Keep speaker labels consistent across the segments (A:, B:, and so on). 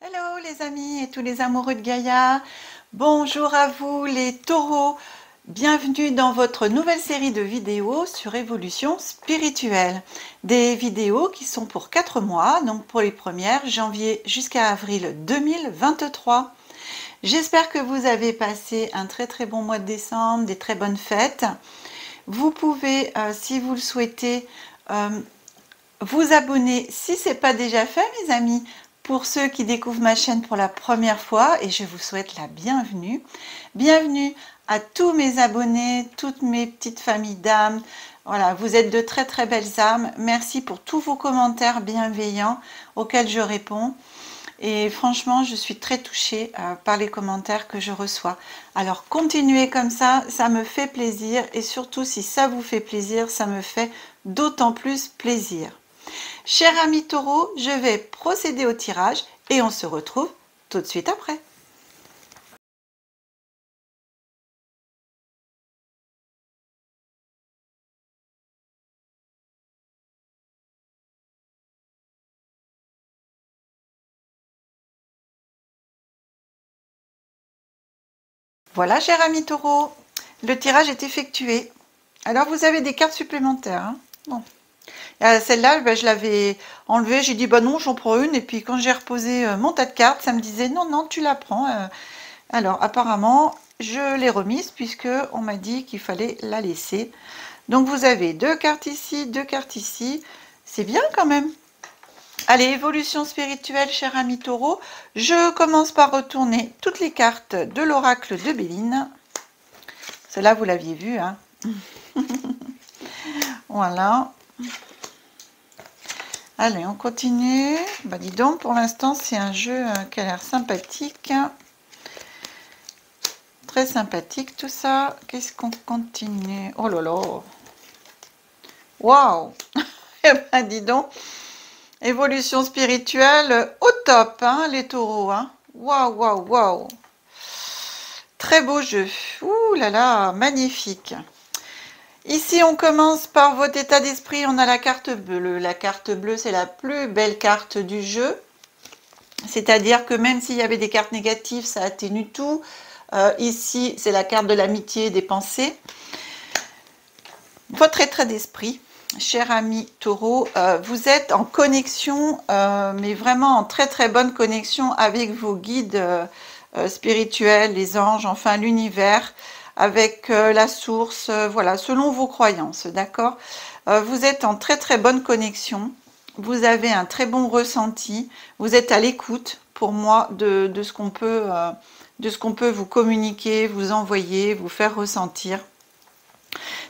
A: Hello les amis et tous les amoureux de Gaïa, bonjour à vous les taureaux, bienvenue dans votre nouvelle série de vidéos sur évolution spirituelle. Des vidéos qui sont pour 4 mois, donc pour les premières, janvier jusqu'à avril 2023. J'espère que vous avez passé un très bon mois de décembre, des très bonnes fêtes. Vous pouvez, si vous le souhaitez, vous abonner si ce n'est pas déjà fait mes amis, pour ceux qui découvrent ma chaîne pour la première fois, et je vous souhaite la bienvenue. Bienvenue à tous mes abonnés, toutes mes petites familles d'âmes. Voilà, vous êtes de très belles âmes. Merci pour tous vos commentaires bienveillants auxquels je réponds. Et franchement, je suis très touchée par les commentaires que je reçois. Alors, continuez comme ça me fait plaisir. Et surtout, si ça vous fait plaisir, ça me fait d'autant plus plaisir. Chers amis taureaux, je vais procéder au tirage et on se retrouve tout de suite après. Voilà, chers amis taureaux, le tirage est effectué. Alors, vous avez des cartes supplémentaires. Hein. Bon. Celle-là, je l'avais enlevée. J'ai dit, bah non, j'en prends une. Et puis, quand j'ai reposé mon tas de cartes, ça me disait, non, tu la prends. Alors, apparemment, je l'ai remise puisque on m'a dit qu'il fallait la laisser. Donc, vous avez 2 cartes ici, 2 cartes ici. C'est bien quand même. Allez, évolution spirituelle, cher ami taureau. Je commence par retourner toutes les cartes de l'oracle de Béline. Cela, vous l'aviez vu, hein. Voilà. Allez, on continue. Bah, dis donc, pour l'instant, c'est un jeu qui a l'air sympathique. Très sympathique, tout ça. Qu'est-ce qu'on continue? Oh là là. Waouh. Eh ben, dis donc. Évolution spirituelle au top, hein, les taureaux. Hein. Waouh. Très beau jeu. Ouh là là, magnifique. Ici, on commence par votre état d'esprit. On a la carte bleue. La carte bleue, c'est la plus belle carte du jeu. C'est-à-dire que même s'il y avait des cartes négatives, ça atténue tout. Ici, c'est la carte de l'amitié, des pensées. Votre état d'esprit, cher ami taureau, vous êtes en connexion, mais vraiment en très bonne connexion avec vos guides spirituels, les anges, enfin l'univers, avec la source, voilà, selon vos croyances, d'accord. Vous êtes en très bonne connexion, vous avez un très bon ressenti, vous êtes à l'écoute, pour moi, de ce qu'on peut vous communiquer, vous envoyer, vous faire ressentir.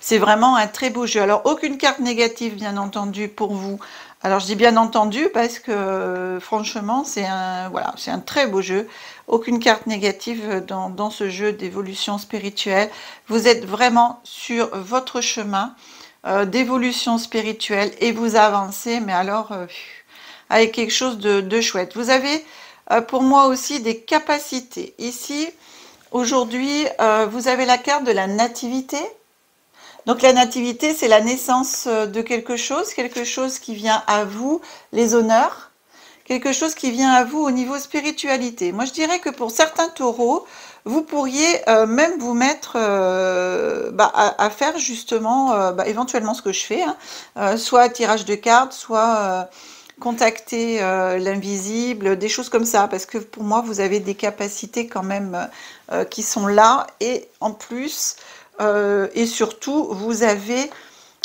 A: C'est vraiment un très beau jeu. Alors, aucune carte négative, bien entendu, pour vous. Alors, je dis bien entendu parce que, franchement, c'est un très beau jeu. Aucune carte négative dans ce jeu d'évolution spirituelle. Vous êtes vraiment sur votre chemin d'évolution spirituelle et vous avancez, mais alors, avec quelque chose de chouette. Vous avez, pour moi aussi, des capacités. Ici, aujourd'hui, vous avez la carte de la nativité. Donc la nativité, c'est la naissance de quelque chose qui vient à vous, les honneurs, quelque chose qui vient à vous au niveau spiritualité. Moi, je dirais que pour certains taureaux, vous pourriez même vous mettre à faire justement, éventuellement ce que je fais, hein, soit tirage de cartes, soit contacter l'invisible, des choses comme ça, parce que pour moi, vous avez des capacités quand même qui sont là, et en plus, et surtout, vous avez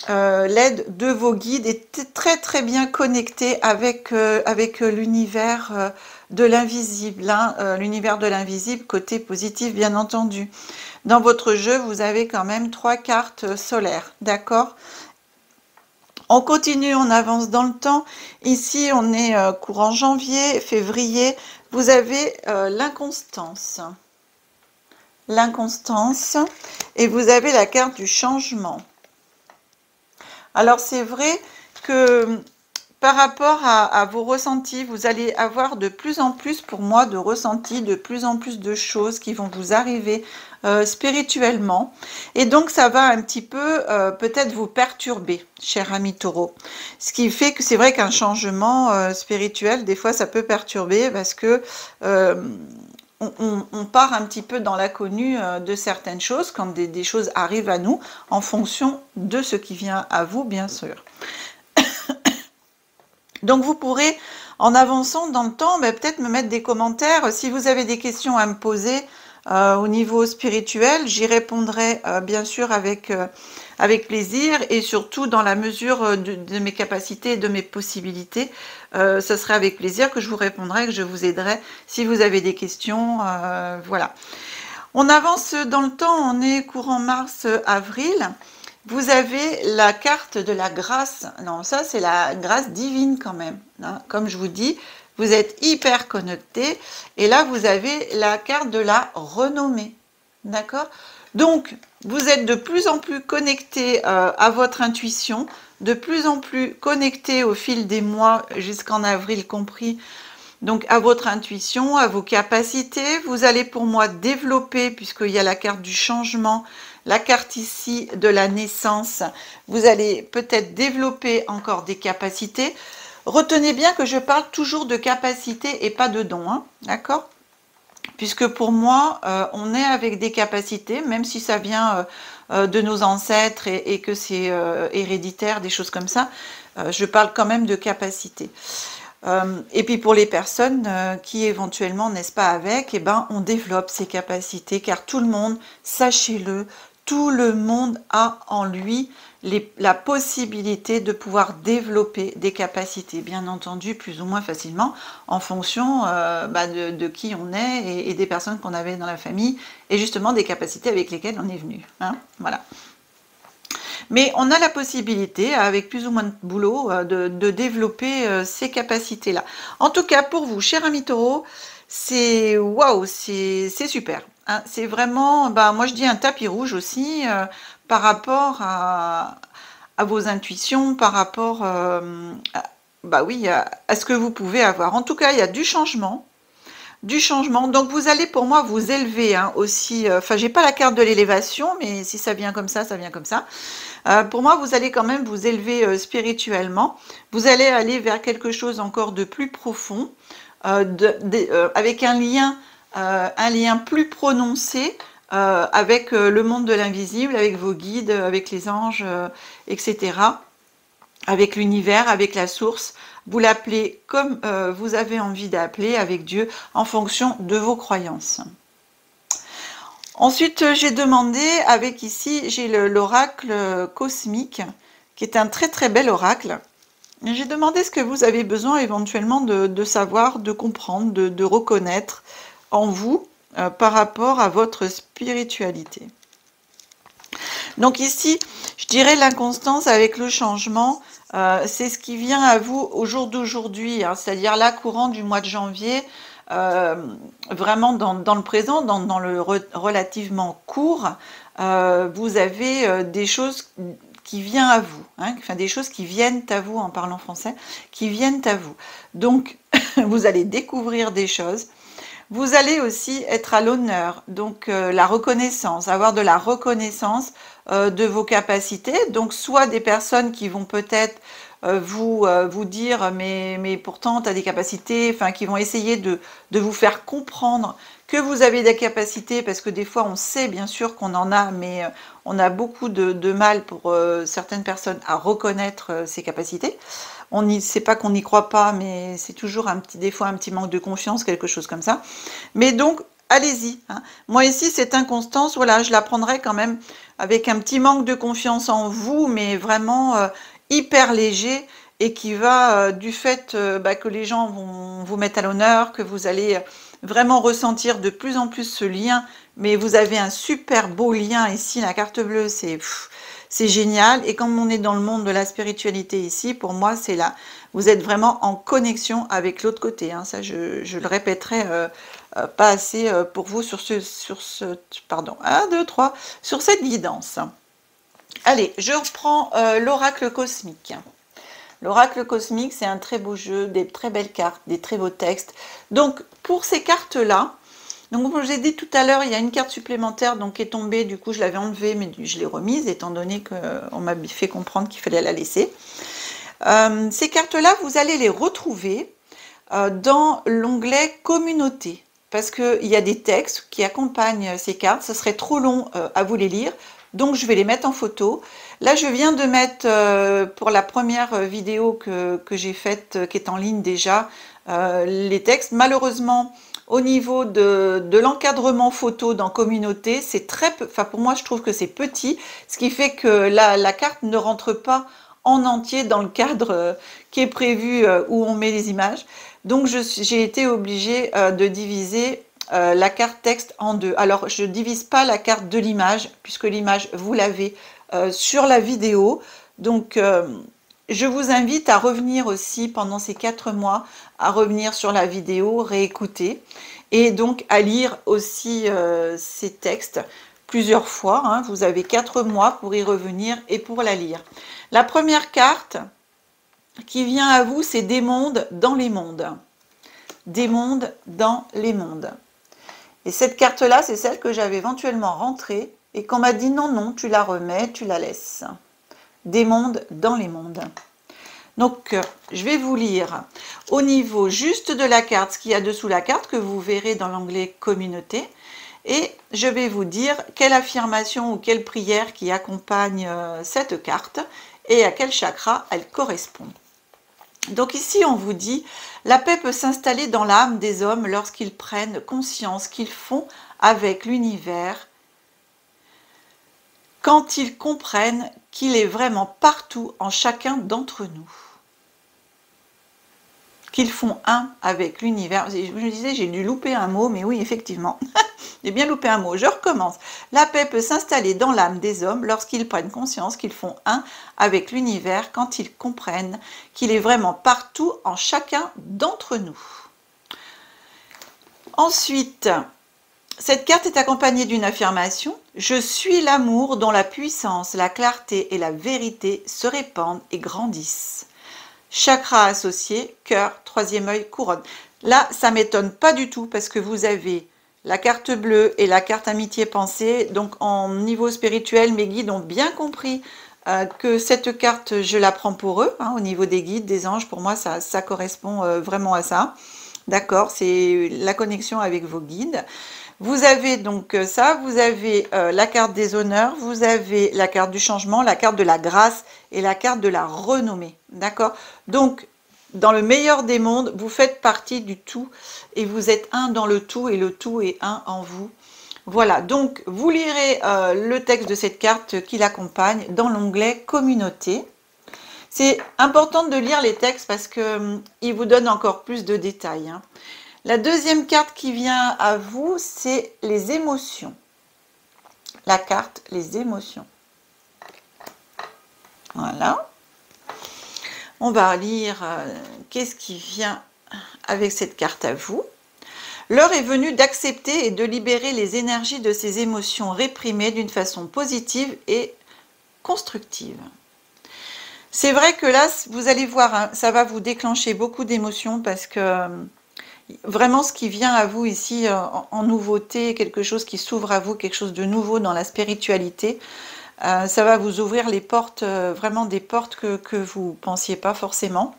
A: l'aide de vos guides et très bien connecté avec l'univers de l'invisible, hein, l'univers de l'invisible, côté positif bien entendu. Dans votre jeu, vous avez quand même 3 cartes solaires, d'accord? On continue, on avance dans le temps. Ici, on est courant janvier, février. Vous avez l'inconstance. L'inconstance. Et vous avez la carte du changement. Alors, c'est vrai que par rapport à vos ressentis, vous allez avoir de plus en plus, pour moi, de ressentis, de plus en plus de choses qui vont vous arriver spirituellement. Et donc, ça va un petit peu peut-être vous perturber, cher ami Taureau. Ce qui fait que c'est vrai qu'un changement spirituel, des fois, ça peut perturber parce que on part un petit peu dans l'inconnu de certaines choses quand des choses arrivent à nous en fonction de ce qui vient à vous, bien sûr. Donc vous pourrez, en avançant dans le temps, peut-être me mettre des commentaires. Si vous avez des questions à me poser au niveau spirituel, j'y répondrai bien sûr avec plaisir et surtout dans la mesure de mes capacités et de mes possibilités. Ce serait avec plaisir que je vous répondrai, que je vous aiderai si vous avez des questions. Voilà. On avance dans le temps, on est courant mars-avril. Vous avez la carte de la grâce. Non, ça c'est la grâce divine quand même. Hein. Comme je vous dis, vous êtes hyper connecté. Et là, vous avez la carte de la renommée. D'accord? Donc, vous êtes de plus en plus connecté à votre intuition, de plus en plus connecté au fil des mois, jusqu'en avril compris, donc à votre intuition, à vos capacités. Vous allez pour moi développer, puisqu'il y a la carte du changement, la carte ici de la naissance, vous allez peut-être développer encore des capacités. Retenez bien que je parle toujours de capacités et pas de dons, hein, d'accord? Puisque pour moi, on est avec des capacités, même si ça vient de nos ancêtres et que c'est héréditaire, des choses comme ça, je parle quand même de capacités. Et puis pour les personnes qui éventuellement n'est-ce pas avec, eh ben, on développe ces capacités, car tout le monde, sachez-le, tout le monde a en lui la possibilité de pouvoir développer des capacités, bien entendu plus ou moins facilement, en fonction de qui on est et des personnes qu'on avait dans la famille, et justement des capacités avec lesquelles on est venu. Hein, voilà. Mais on a la possibilité, avec plus ou moins de boulot, de développer ces capacités-là. En tout cas, pour vous, cher ami Taureau, c'est waouh, c'est super. Hein. C'est vraiment, moi je dis un tapis rouge aussi par rapport à vos intuitions, par rapport oui, à ce que vous pouvez avoir. En tout cas, il y a du changement. Du changement, donc vous allez pour moi vous élever hein, aussi, enfin j'ai pas la carte de l'élévation, mais si ça vient comme ça vient comme ça. Pour moi vous allez quand même vous élever spirituellement, vous allez aller vers quelque chose encore de plus profond, avec un lien plus prononcé avec le monde de l'invisible, avec vos guides, avec les anges, etc., avec l'univers, avec la source. Vous l'appelez comme vous avez envie d'appeler, avec Dieu, en fonction de vos croyances. Ensuite, j'ai demandé, avec ici, j'ai l'oracle cosmique, qui est un très très bel oracle. J'ai demandé ce que vous avez besoin éventuellement de savoir, de comprendre, de reconnaître en vous par rapport à votre spiritualité. Donc ici, je dirais l'inconstance avec le changement, c'est ce qui vient à vous au jour d'aujourd'hui, hein, c'est-à-dire là, courant du mois de janvier, vraiment dans le présent, dans le relativement court, vous avez des choses qui viennent à vous, hein, enfin des choses qui viennent à vous en parlant français, qui viennent à vous. Donc, vous allez découvrir des choses. Vous allez aussi être à l'honneur, donc la reconnaissance, avoir de la reconnaissance de vos capacités. Donc soit des personnes qui vont peut-être vous dire mais pourtant tu as des capacités, enfin qui vont essayer de vous faire comprendre que vous avez des capacités, parce que des fois on sait bien sûr qu'on en a, mais on a beaucoup de mal pour certaines personnes à reconnaître ces capacités. C'est pas qu'on n'y croit pas, mais c'est toujours des fois un petit manque de confiance, quelque chose comme ça. Mais donc, allez-y. Hein. Moi ici, cette inconstance, voilà, je la prendrai quand même avec un petit manque de confiance en vous, mais vraiment hyper léger, et qui va du fait que les gens vont vous mettre à l'honneur, que vous allez vraiment ressentir de plus en plus ce lien. Mais vous avez un super beau lien ici, la carte bleue, c'est génial. Et comme on est dans le monde de la spiritualité ici, pour moi, c'est là. Vous êtes vraiment en connexion avec l'autre côté. Hein. Ça, je le répéterai pas assez pour vous sur pardon, 1, 2, 3, sur cette guidance. Allez, je reprends l'oracle cosmique. L'oracle cosmique, c'est un très beau jeu, des très belles cartes, des très beaux textes. Donc, pour ces cartes-là, donc comme je vous ai dit tout à l'heure, il y a une carte supplémentaire donc, qui est tombée, du coup je l'avais enlevée, mais je l'ai remise, étant donné qu'on m'a fait comprendre qu'il fallait la laisser. Ces cartes-là, vous allez les retrouver dans l'onglet communauté, parce qu'il y a des textes qui accompagnent ces cartes. Ce serait trop long à vous les lire, donc je vais les mettre en photo. Là, je viens de mettre pour la première vidéo que j'ai faite, qui est en ligne déjà, les textes. Malheureusement, au niveau de l'encadrement photo dans communauté, c'est très peu, enfin pour moi je trouve que c'est petit, ce qui fait que la carte ne rentre pas en entier dans le cadre qui est prévu où on met les images. Donc j'ai été obligée de diviser la carte texte en deux. Alors je ne divise pas la carte de l'image, puisque l'image vous l'avez sur la vidéo. Donc je vous invite à revenir aussi pendant ces 4 mois, à revenir sur la vidéo, réécouter, et donc à lire aussi ces textes plusieurs fois. Hein. Vous avez 4 mois pour y revenir et pour la lire. La première carte qui vient à vous, c'est des mondes dans les mondes. Des mondes dans les mondes. Et cette carte-là, c'est celle que j'avais éventuellement rentrée et qu'on m'a dit non, non, tu la remets, tu la laisses. Des mondes dans les mondes. Donc, je vais vous lire au niveau juste de la carte, ce qu'il y a dessous la carte, que vous verrez dans l'onglet communauté. Et je vais vous dire quelle affirmation ou quelle prière qui accompagne cette carte et à quel chakra elle correspond. Donc ici, on vous dit, la paix peut s'installer dans l'âme des hommes lorsqu'ils prennent conscience qu'ils font avec l'univers, quand ils comprennent qu'il est vraiment partout en chacun d'entre nous. Qu'ils font un avec l'univers. Je me disais, j'ai dû louper un mot, mais oui, effectivement, j'ai bien loupé un mot. Je recommence. La paix peut s'installer dans l'âme des hommes lorsqu'ils prennent conscience qu'ils font un avec l'univers, quand ils comprennent qu'il est vraiment partout en chacun d'entre nous. Ensuite, cette carte est accompagnée d'une affirmation. Je suis l'amour dont la puissance, la clarté et la vérité se répandent et grandissent. Chakra associé, cœur, troisième œil, couronne. Là, ça ne m'étonne pas du tout parce que vous avez la carte bleue et la carte amitié pensée. Donc, en niveau spirituel, mes guides ont bien compris que cette carte, je la prends pour eux. Hein, au niveau des guides, des anges, pour moi, ça correspond vraiment à ça. D'accord, c'est la connexion avec vos guides. Vous avez donc ça, vous avez la carte des honneurs, vous avez la carte du changement, la carte de la grâce et la carte de la renommée. D'accord? Donc, dans le meilleur des mondes, vous faites partie du tout et vous êtes un dans le tout et le tout est un en vous. Voilà, donc vous lirez le texte de cette carte qui l'accompagne dans l'onglet communauté. C'est important de lire les textes parce qu'ils vous donnent encore plus de détails. Hein. La deuxième carte qui vient à vous, c'est les émotions. La carte, les émotions. Voilà. On va lire qu'est-ce qui vient avec cette carte à vous. L'heure est venue d'accepter et de libérer les énergies de ces émotions réprimées d'une façon positive et constructive. C'est vrai que là, vous allez voir, hein, ça va vous déclencher beaucoup d'émotions parce que vraiment ce qui vient à vous ici en nouveauté, quelque chose qui s'ouvre à vous, quelque chose de nouveau dans la spiritualité, ça va vous ouvrir les portes, vraiment des portes que vous ne pensiez pas forcément.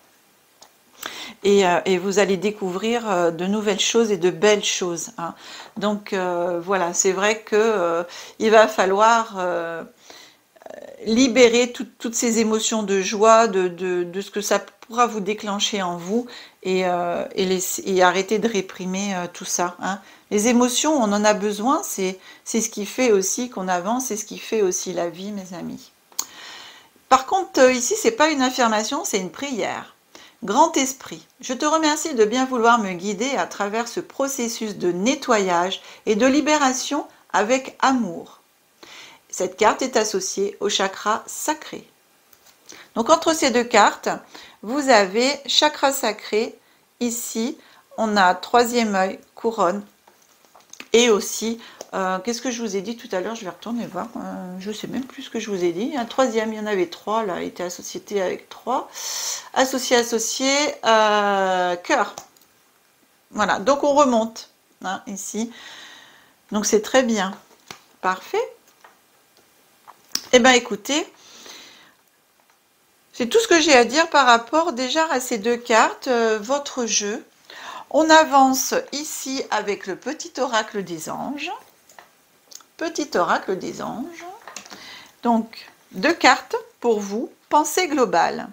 A: Et vous allez découvrir de nouvelles choses et de belles choses. Hein. Donc voilà, c'est vrai que il va falloir libérer toutes ces émotions de joie, de ce que ça pourra vous déclencher en vous et arrêter de réprimer tout ça. Hein. Les émotions, on en a besoin, c'est ce qui fait aussi qu'on avance, c'est ce qui fait aussi la vie, mes amis. Par contre, ici, c'est pas une affirmation, c'est une prière. Grand esprit, je te remercie de bien vouloir me guider à travers ce processus de nettoyage et de libération avec amour. Cette carte est associée au chakra sacré. Donc entre ces deux cartes, vous avez chakra sacré. Ici, on a troisième œil, couronne, et aussi Qu'est-ce que je vous ai dit tout à l'heure? Je vais retourner voir. Je ne sais même plus ce que je vous ai dit. Un troisième, il y en avait 3 là, était associé avec 3. Associé, cœur. Voilà, donc on remonte hein, ici. Donc c'est très bien. Parfait. Eh bien écoutez, c'est tout ce que j'ai à dire par rapport déjà à ces 2 cartes, votre jeu. On avance ici avec le petit oracle des anges. Petit oracle des anges. Donc, 2 cartes pour vous. Pensée globale.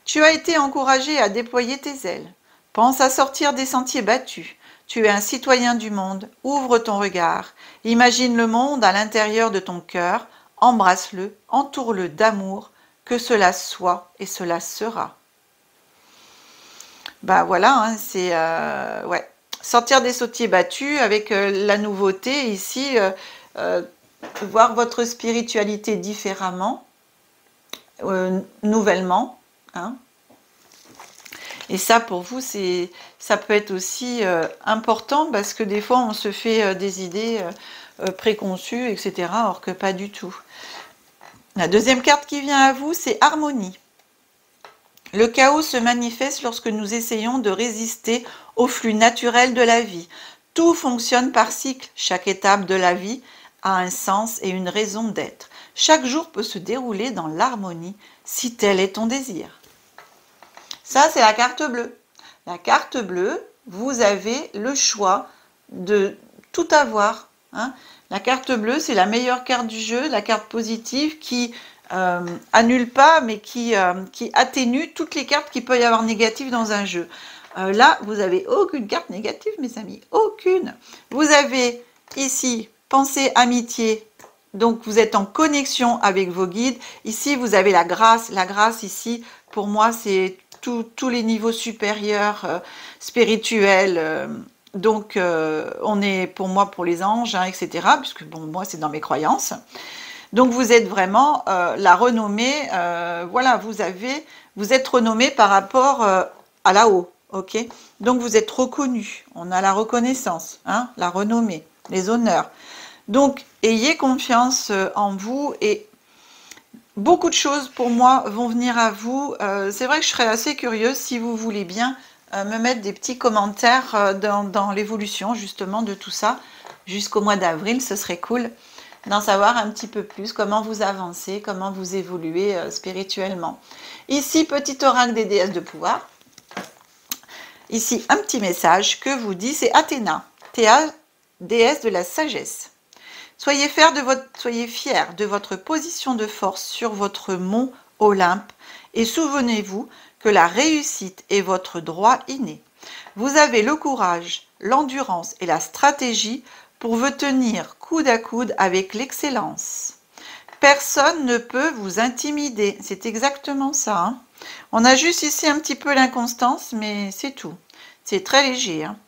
A: Tu as été encouragé à déployer tes ailes. Pense à sortir des sentiers battus. Tu es un citoyen du monde. Ouvre ton regard. Imagine le monde à l'intérieur de ton cœur. Embrasse-le, entoure-le d'amour. Que cela soit et cela sera. Bah voilà, hein, c'est ouais. Sortir des sentiers battus avec la nouveauté ici, voir votre spiritualité différemment, nouvellement. Hein. Et ça, pour vous, ça peut être aussi important parce que des fois, on se fait des idées préconçues, etc. Or que pas du tout. La deuxième carte qui vient à vous, c'est harmonie. Le chaos se manifeste lorsque nous essayons de résister au flux naturel de la vie. Tout fonctionne par cycle. Chaque étape de la vie a un sens et une raison d'être. Chaque jour peut se dérouler dans l'harmonie si tel est ton désir. Ça, c'est la carte bleue. La carte bleue, vous avez le choix de tout avoir. Hein. La carte bleue, c'est la meilleure carte du jeu, la carte positive qui annule pas, mais qui atténue toutes les cartes qu'il peut y avoir négatives dans un jeu. Là, vous n'avez aucune carte négative, mes amis, aucune. Vous avez ici pensée, amitié, donc vous êtes en connexion avec vos guides. Ici, vous avez la grâce. La grâce, ici, pour moi, c'est tous les niveaux supérieurs, spirituels. Donc, on est, pour moi, pour les anges, hein, etc. Puisque, bon, moi, c'est dans mes croyances. Donc vous êtes vraiment la renommée, voilà, vous êtes renommé par rapport à là-haut, ok? Donc vous êtes reconnu, on a la reconnaissance, hein, la renommée, les honneurs. Donc ayez confiance en vous et beaucoup de choses pour moi vont venir à vous. C'est vrai que je serais assez curieuse si vous voulez bien me mettre des petits commentaires dans l'évolution justement de tout ça jusqu'au mois d'avril, ce serait cool d'en savoir un petit peu plus, comment vous avancez, comment vous évoluez spirituellement. Ici, petit oracle des déesses de pouvoir. Ici, un petit message que vous dit, c'est Athéna, déesse de la sagesse. Soyez fiers de votre position de force sur votre mont Olympe et souvenez-vous que la réussite est votre droit inné. Vous avez le courage, l'endurance et la stratégie pour vous tenir coude à coude avec l'excellence. Personne ne peut vous intimider. C'est exactement ça. Hein. On a juste ici un petit peu l'inconstance, mais c'est tout. C'est très léger. Hein.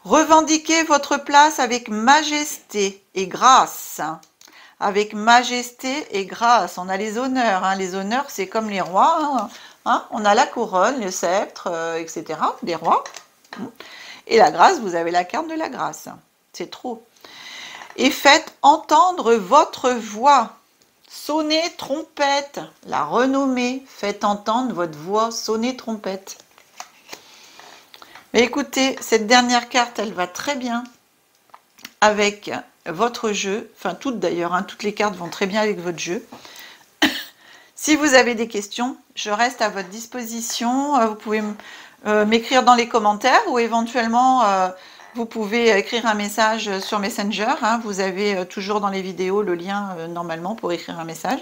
A: Revendiquez votre place avec majesté et grâce. Avec majesté et grâce. On a les honneurs. Hein. Les honneurs, c'est comme les rois. Hein. Hein. On a la couronne, le sceptre, etc. Des rois. Et la grâce, vous avez la carte de la grâce. C'est trop. Et faites entendre votre voix. Sonnez trompette. La renommée. Faites entendre votre voix. Sonnez trompette. Mais écoutez, cette dernière carte, elle va très bien avec votre jeu. Enfin, toutes d'ailleurs. Hein, toutes les cartes vont très bien avec votre jeu. Si vous avez des questions, je reste à votre disposition. Vous pouvez m'écrire dans les commentaires ou éventuellement... vous pouvez écrire un message sur Messenger. Hein, vous avez toujours dans les vidéos le lien normalement pour écrire un message.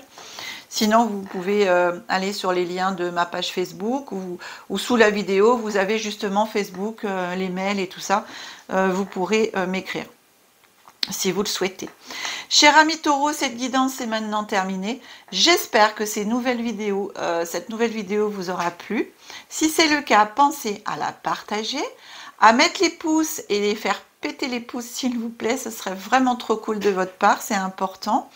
A: Sinon, vous pouvez aller sur les liens de ma page Facebook ou sous la vidéo, vous avez justement Facebook, les mails et tout ça. Vous pourrez m'écrire si vous le souhaitez. Cher ami Taureau, cette guidance est maintenant terminée. J'espère que cette nouvelle vidéo vous aura plu. Si c'est le cas, pensez à la partager, à mettre les pouces et les faire péter les pouces s'il vous plaît, ce serait vraiment trop cool de votre part, c'est important.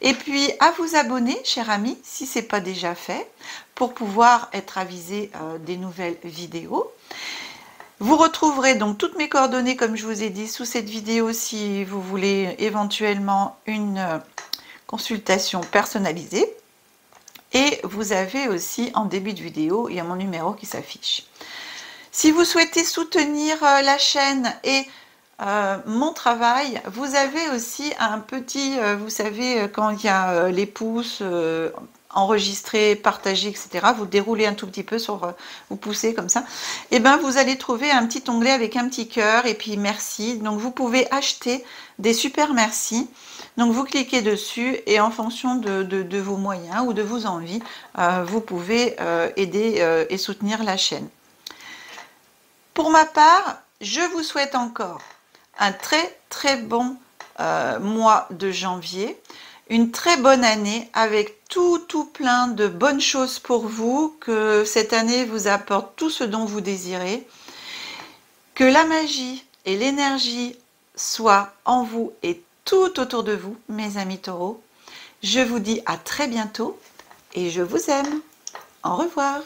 A: Et puis à vous abonner, chers amis, si ce n'est pas déjà fait, pour pouvoir être avisé des nouvelles vidéos. Vous retrouverez donc toutes mes coordonnées, comme je vous ai dit, sous cette vidéo si vous voulez éventuellement une consultation personnalisée. Et vous avez aussi en début de vidéo, il y a mon numéro qui s'affiche. Si vous souhaitez soutenir la chaîne et mon travail, vous avez aussi un petit, vous savez, quand il y a les pouces enregistrés, partagés, etc., vous déroulez un tout petit peu sur, vous poussez comme ça, et bien vous allez trouver un petit onglet avec un petit cœur et puis merci. Donc vous pouvez acheter des super merci. Donc vous cliquez dessus et en fonction de vos moyens ou de vos envies, vous pouvez aider et soutenir la chaîne. Pour ma part, je vous souhaite encore un très bon mois de janvier, une très bonne année avec tout plein de bonnes choses pour vous, que cette année vous apporte tout ce dont vous désirez, que la magie et l'énergie soient en vous et tout autour de vous, mes amis taureaux. Je vous dis à très bientôt et je vous aime. Au revoir.